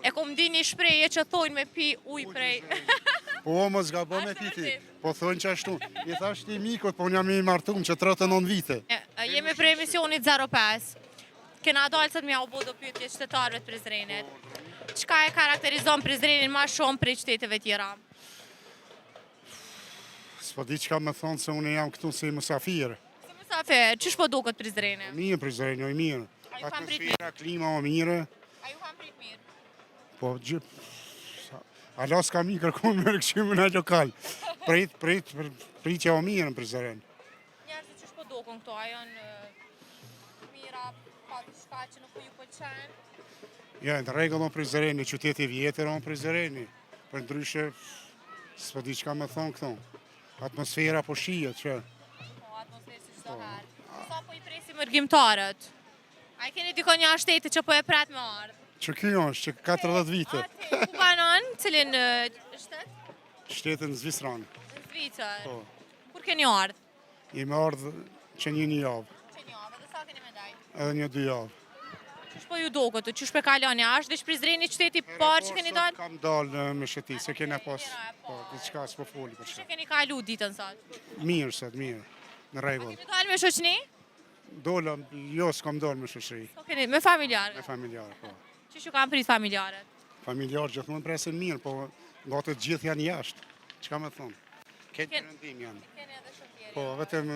E kom di një shprehje që thojnë me pi ujë prej. Po, mos gabo me piti. Po thonë që ashtu. I thash ti mikut, po unë jam i martum që 39 vite. Jemi për emisionit 05. Kena dalë sot me u bo do pyetje qytetarëve të Prizrenit. Çka e karakterizon Prizrenin më shumë prej qyteteve tjera? S'po di çka më thonë se unë jam këtu si musafir. Si mysafir, çish po duket Prizreni? Mirë Prizreni, oj mirë. A ju kam prit mirë? Atmosfera, klima o mirë. A ju kam prit mirë? Po alo s'ka mi kërkun me rëkëshimë në lokal. Pritja o mirë në Prizren. Njerëzit çish po duken këto, a janë mira, ka diçka që nuk po ju pëlqen? Ja, në rregull në Prizreni, qyteti vjetër o në Prizreni. Për ndryshe, s'po di çka më thonë këto. Atmosfera po shihet që. Po, atmosferë si çdo herë. Sa po i presim mërgjimtarët? A i keni dikon një shteti që po e pret me ardhë? Që kjo është, që 40 vite. Ku banon? Cilin shtet? Shtetin Zvicran. Në Zvicër. Po. Kur keni ardhë? Jemi ardhë që një javë, Që një javë, dhe sa keni me dajtë? edhe një 2 javë. Qysh po ju do këtë? Qysh pe kaloni? A është veç Prizreni qyteti parë që keni dalë? Kam dalë me shëti, se kena pas, po. diçka s'po foli për Qysh që. e keni kalu ditën sot? Mirë, sot, mirë, në rregull. Keni dalë me shoqni? Dola, jo s'kam dalë me shoqëri, Po keni, me familjarë? me familjarë, po. Qysh ju kam prit familjarët? Familjarë gjithmonë presin mirë, po nga të gjithë janë jashtë. Çka më thonë? Këtë rëndim janë. Keni edhe shumë tjerë. Po, vetëm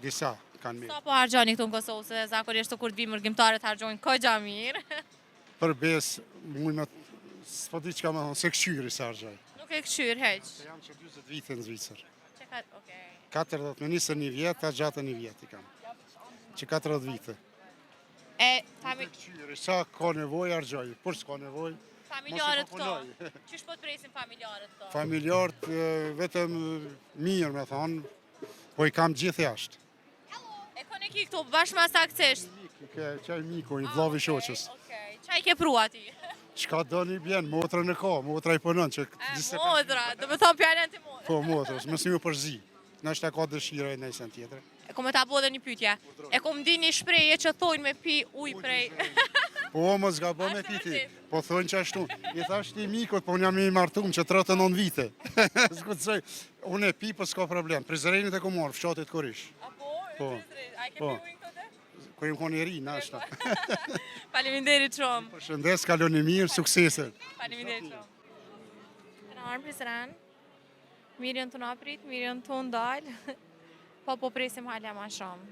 disa kanë mirë. Sa po hargjoni këtu në Kosovë, se zakonisht të kur të vi mërgjimtarët hargjojnë kogja mirë. Për besë, mujnë s'po di çka më thonë, se këshyri sa argjaj. Nuk e këshyr heq. Se jam që 20 vite në Zvicër. Që ka, okej. 40, me nisën një vjetë, ta gjatë një vjetë i kam. Që 40 vite. E, Këshyri, sa ka nevojë argjaj, por s'ka nevojë. familjarët Mos i këto. papunoj. Qysh po të presim familjarët këto? Familjarët vetëm mirë me thonë, po i kam gjithë jashtë. E kone ki këtu, bashkë ma sakcisht. Qaj Miko, i vllavi shoqës. Okej, qa i ke pru ati? Çka doni bjen, motra në ka, motra i punon që Modra, do me thonë pjallën të modra. Po motrës, mos ju përzi. Nështë ka dëshira e nejsen tjetër. E kom e ta bo dhe një pytje. E kom di një shprehje që thojnë me pi ujë prej. Po mos gabo me Ashtë piti. vërtet. Po thonë që ashtu. I thash ti mikut, po unë jam i martum që 39 vite. S'kutsoj. Unë e pi, po s'ka problem. Prizrenit e ku marrë, fshatit Kurish. Apo, Po. a i ke pi Po. ujë këto të? Ku jem koni ri, nashta. Faleminderit shumë. Përshëndes, kaloni mirë, suksese. Faleminderit shumë. Në armë Prizren, mirën të naprit, mirën të ndalë, po presim hala ma shumë.